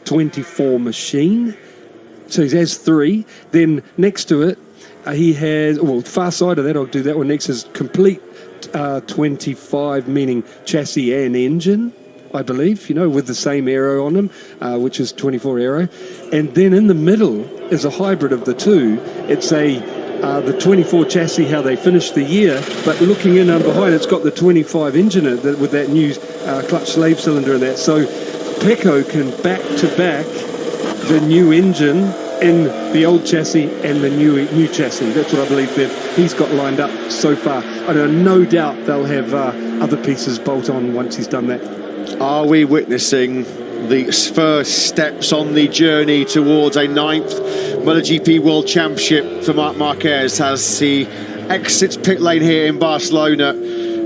24 machine. So he has 3. Then next to it, he has, well, far side of that, I'll do that one next, is complete 25, meaning chassis and engine, I believe, you know, with the same aero on them, which is 24 aero. And then in the middle is a hybrid of the two. It's the 24 chassis, how they finished the year, but looking in behind, it's got the 25 engine in it with that new clutch slave cylinder in that. So Pecco can back-to-back the new engine in the old chassis and the new chassis. That's what I believe he's got lined up so far. I know, no doubt they'll have other pieces bolt on once he's done that. Are we witnessing the first steps on the journey towards a 9th MotoGP World Championship for Marc Márquez as he exits pit lane here in Barcelona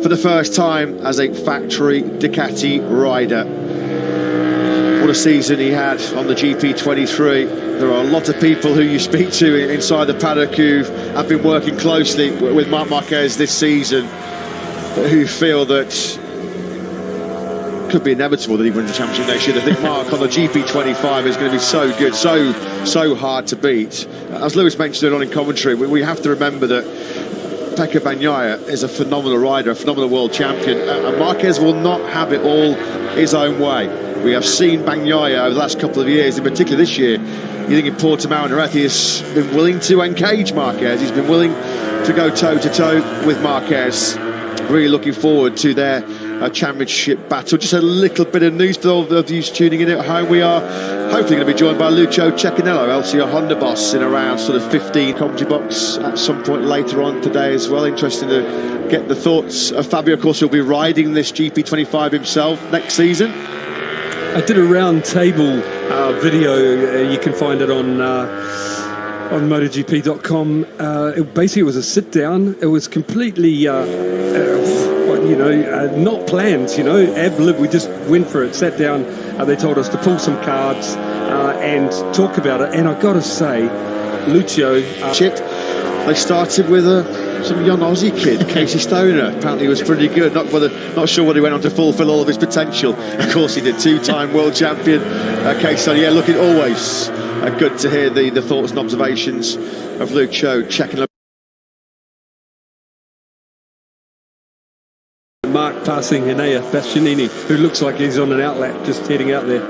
for the first time as a factory Ducati rider? What a season he had on the GP23. There are a lot of people who you speak to inside the paddock who have been working closely with Marc Márquez this season, who feel that could be inevitable that he wins the championship next year. I think Marc on the GP25 is going to be so good, so hard to beat. As Lewis mentioned it on in commentary, we have to remember that Pecco Bagnaia is a phenomenal rider, a phenomenal world champion, and Marquez will not have it all his own way. We have seen Bagnaia over the last couple of years, in particular this year. You think in Portimao and Jerez, he has been willing to engage Marquez. He's been willing to go toe-to-toe with Marquez. Really looking forward to their championship battle. Just a little bit of news for all of you tuning in at home. We are hopefully going to be joined by Lucio Cecchinello, LCR Honda boss, in around sort of 15 commentary box at some point later on today as well. Interesting to get the thoughts of Fabio. Of course, he'll be riding this GP25 himself next season. I did a round table video. You can find it on MotoGP.com. Basically, it was a sit down. It was completely, not planned. Ab lib. We just went for it. Sat down. They told us to pull some cards and talk about it. And I got to say, Lucio, they started with some young Aussie kid, Casey Stoner. Apparently he was pretty good. Not sure whether he went on to fulfil all of his potential. Of course he did. 2-time world champion Casey Stoner. Yeah, looking always good to hear the thoughts and observations of Lucio Cecchinello. Mark passing Enea Bastianini, who looks like he's on an outlap, just heading out there.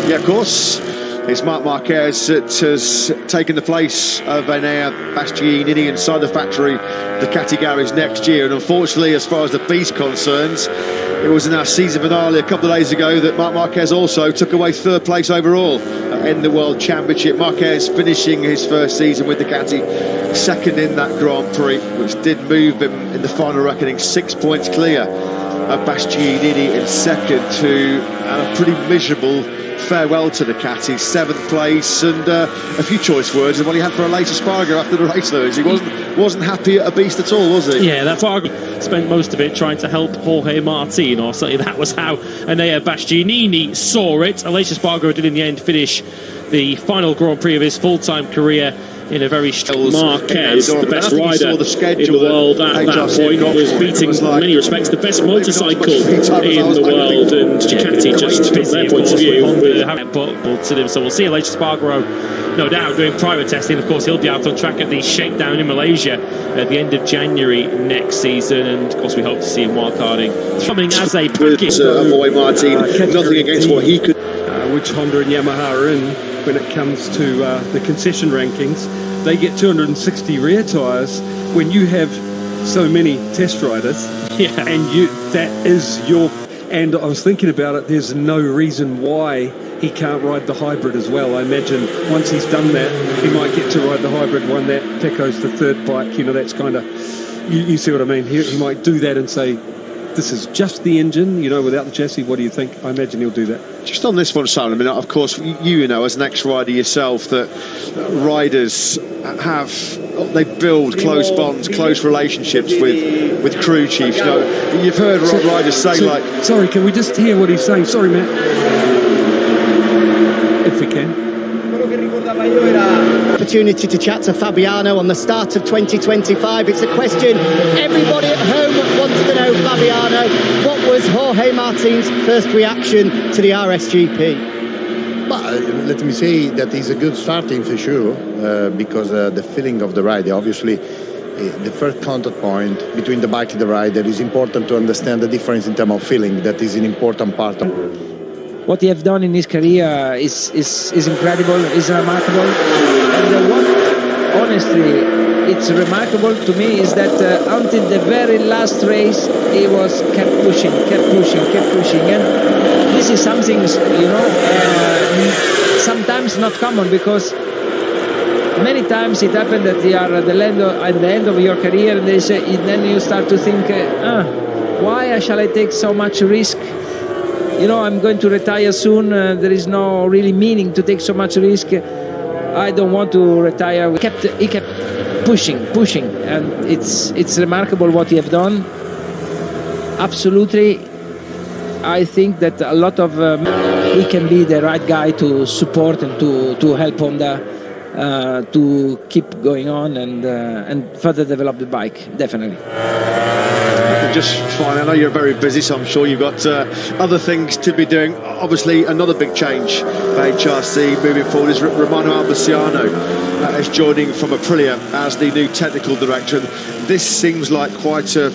Yeah, of course. It's Marc Márquez that has taken the place of Enea Bastianini inside the factory Ducati garage next year. And unfortunately, as far as the beast concerns, it was in our season finale a couple of days ago that Marc Márquez also took away 3rd place overall in the World Championship. Márquez finishing his first season with Ducati, 2nd in that Grand Prix, which did move him in the final reckoning 6 points clear of Bastianini in 2nd to a pretty miserable farewell to Ducati, 7th place, and a few choice words of what he had for Aleix Espargaro after the race. Though he wasn't happy at a beast at all, was he? Yeah, that's why I spent most of it trying to help Jorge Martin, or certainly that was how Enea Bastianini saw it. Aleix Espargaro did in the end finish the final Grand Prix of his full-time career in a very strong. Marquez, the best rider in the world at that point, was beating, in many respects, the best motorcycle in the world, and Ducati just, from their point of view, haven't put to them. So we'll see Aleix Espargaro, no doubt, doing private testing. Of course, he'll be out on track at the shakedown in Malaysia at the end of January next season, and of course we hope to see him wildcarding coming as a package. Boy Martin, nothing against what he could. Which Honda and Yamaha are in when it comes to the concession rankings. They get 260 rear tyres when you have so many test riders. Yeah. And that is your... And I was thinking about it, there's no reason why he can't ride the hybrid as well. I imagine once he's done that, he might get to ride the hybrid one that Pecco's the 3rd bike. That's kind of... You see what I mean? He might do that and say, this is just the engine, without the chassis. What do you think? I imagine he'll do that. Just on this one, Simon, I mean, of course, you know, as an ex-rider yourself, that riders they build close bonds, close relationships with crew chiefs. You've heard riders say, Sorry, can we just hear what he's saying? Sorry, Matt. If we can. Opportunity to chat to Fabiano on the start of 2025. It's a question everybody at home wants to know, Fabiano. What was Jorge Martin's first reaction to the RSGP? Let me say that is a good starting for sure, because the feeling of the rider, obviously, the first contact point between the bike and the rider is important to understand the difference in terms of feeling. That is an important part. What he has done in his career is incredible, is remarkable. And what, honestly, it's remarkable to me is that until the very last race, he was kept pushing. And this is something, you know, sometimes not common, because many times it happened that you are at the end of your career, and then you start to think, why shall I take so much risk? You know, I'm going to retire soon. There is no really meaning to take so much risk. I don't want to retire. He kept pushing, and it's remarkable what he have done. Absolutely, I think that a lot of he can be the right guy to support and to help Honda to keep going on and further develop the bike, definitely. Just fine. I know you're very busy, so I'm sure you've got other things to be doing. Obviously, another big change for HRC moving forward is Romano Albiciano is joining from Aprilia as the new technical director. And this seems like quite a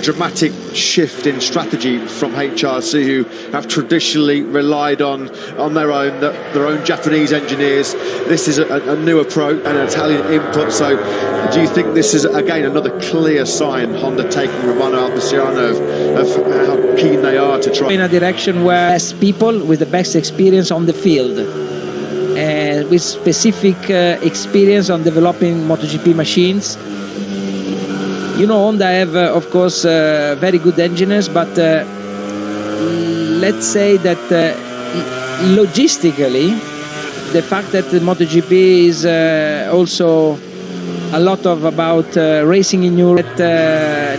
dramatic shift in strategy from HRC, who have traditionally relied on their own Japanese engineers. This is a new approach, an Italian input. So do you think this is, again, another clear sign, Honda taking Romano Albiciano of how keen they are to try in a direction where best people with the best experience on the field, with specific experience on developing MotoGP machines. You know, Honda have, of course, very good engineers, but let's say that logistically, the fact that the MotoGP is also a lot of about racing in Europe,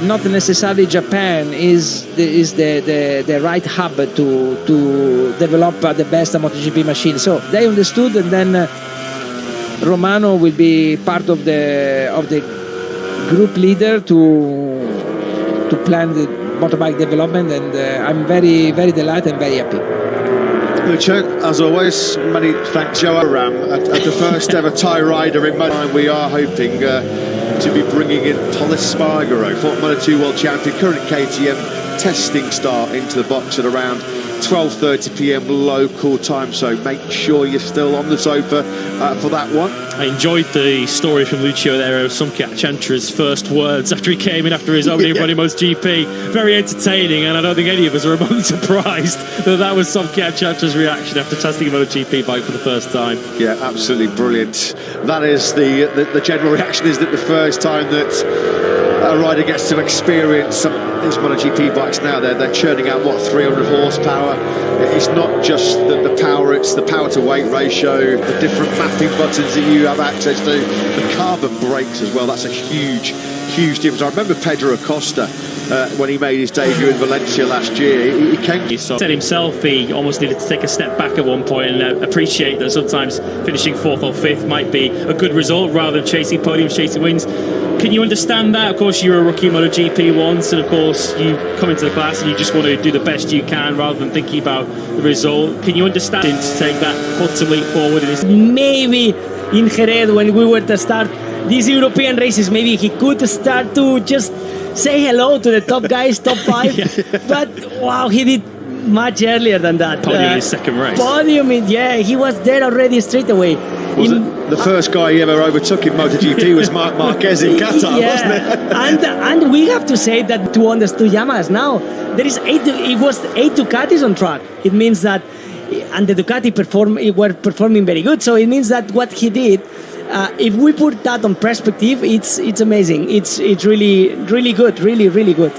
not necessarily Japan is the right hub to develop the best MotoGP machine. So they understood, and then Romano will be part of the group leader to plan the motorbike development, and I'm very delighted and very happy. Lucio, as always, many thanks. Joe Ram at the first ever Thai rider in Moto2. We are hoping to be bringing in Thomas Spargaro, former Moto2 World Champion, current KTM, testing start into the box at around 12:30 p.m. local time, so make sure you're still on the sofa for that one. I enjoyed the story from Lucio there of Sumkat Chantra's first words after he came in after his opening run in MotoGP. Very entertaining, and I don't think any of us are remotely surprised that was Sumkat Chantra's reaction after testing a MotoGP bike for the first time. Yeah, absolutely brilliant. That is the general reaction, is that the first time that a rider gets to experience some of these MotoGP bikes now, they're churning out, what, 300 horsepower. It's not just the power, it's the power to weight ratio, the different mapping buttons that you have access to, the carbon brakes as well. That's a huge difference. I remember Pedro Acosta when he made his debut in Valencia last year. He came. He said himself he almost needed to take a step back at one point and appreciate that sometimes finishing 4th or 5th might be a good result rather than chasing podiums, chasing wins. Can you understand that? Of course, you were a rookie in MotoGP once, and of course, you come into the class and you just want to do the best you can rather than thinking about the result. Can you understand him to take that quantum leap forward in his... Maybe in Jerez, when we were to start these European races, maybe he could start to just say hello to the top guys, top 5. Yeah. But wow, he did much earlier than that. Podium in his second race. Podium, yeah, he was there already straight away. The first guy he ever overtook in MotoGP was Marc Márquez in Qatar, wasn't it? and we have to say that to understand Yamahas now, there is 8 Ducatis on track. It means that, and the Ducati were performing very good. So it means that what he did, if we put that on perspective, it's amazing. It's really good, really good.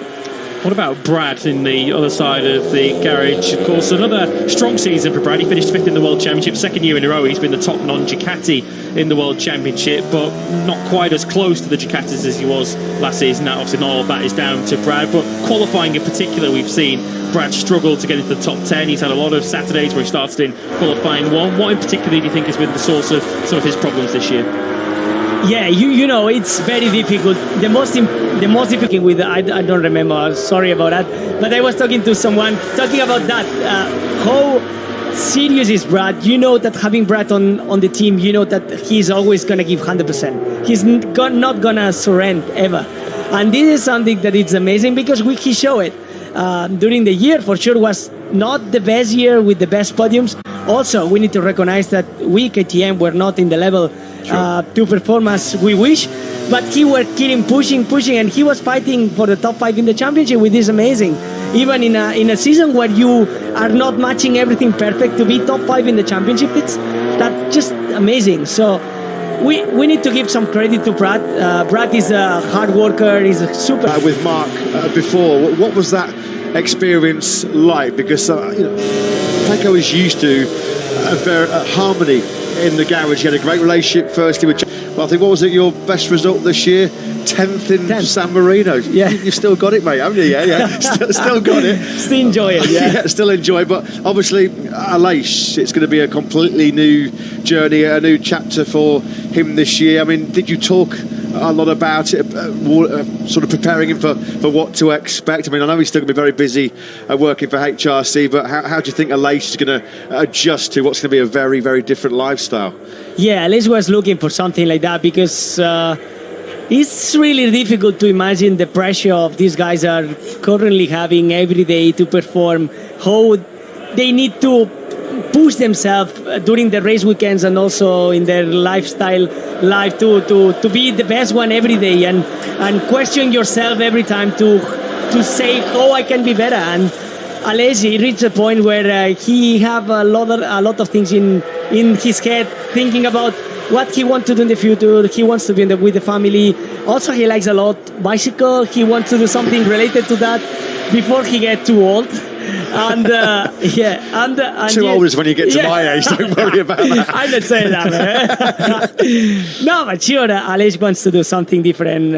What about Brad in the other side of the garage? Of course, another strong season for Brad. He finished 5th in the World Championship, 2nd year in a row. He's been the top non-Ducati in the World Championship, but not quite as close to the Ducatis as he was last season. Now, obviously, not all of that is down to Brad, but qualifying in particular, we've seen Brad struggle to get into the top 10. He's had a lot of Saturdays where he started in qualifying 1. What in particular do you think has been the source of some of his problems this year? Yeah, you know, it's very difficult. The most difficult with, I don't remember, sorry about that, but I was talking to someone talking about that, how serious is Brad. You know that having Brad on the team, you know that he's always going to give 100%. He's not going to surrender ever. And this is something that is amazing because he showed it. During the year, for sure, was not the best year with the best podiums. Also, we need to recognize that we, KTM, were not in the level to perform as we wish. But he was keeping pushing, and he was fighting for the top 5 in the championship, which is amazing. Even in a season where you are not matching everything perfect, to be top 5 in the championship, that's just amazing. So we need to give some credit to Brad. Brad is a hard worker. He's a super. With Marc before, what was that experience like? Because Pecco is used to a harmony in the garage. He had a great relationship firstly with. Well, I think, what was it, your best result this year? 10th in San Marino. Yeah. You've still got it, mate, haven't you? Yeah. Still got it. Still enjoy it, yeah. Still enjoy it. But obviously, Aleix, it's going to be a completely new journey, a new chapter for him this year. I mean, did you talk a lot about it, sort of preparing him for what to expect? I mean, I know he's still going to be very busy working for HRC, but how do you think Aleix is going to adjust to what's going to be a very, very different lifestyle? Yeah, Aleix was looking for something like that because it's really difficult to imagine the pressure of these guys are currently having every day to perform, how they need to push themselves during the race weekends and also in their lifestyle life to be the best one every day and question yourself every time to say, oh, I can be better. And Aleix, he reached a point where he have a lot of things in his head, thinking about what he wants to do in the future. He wants to be with the family. Also, he likes a lot bicycle. He wants to do something related to that before he gets too old. And too old is when you get to my age. Don't worry about that. I'm not saying that, man. No, but sure, Aleix wants to do something different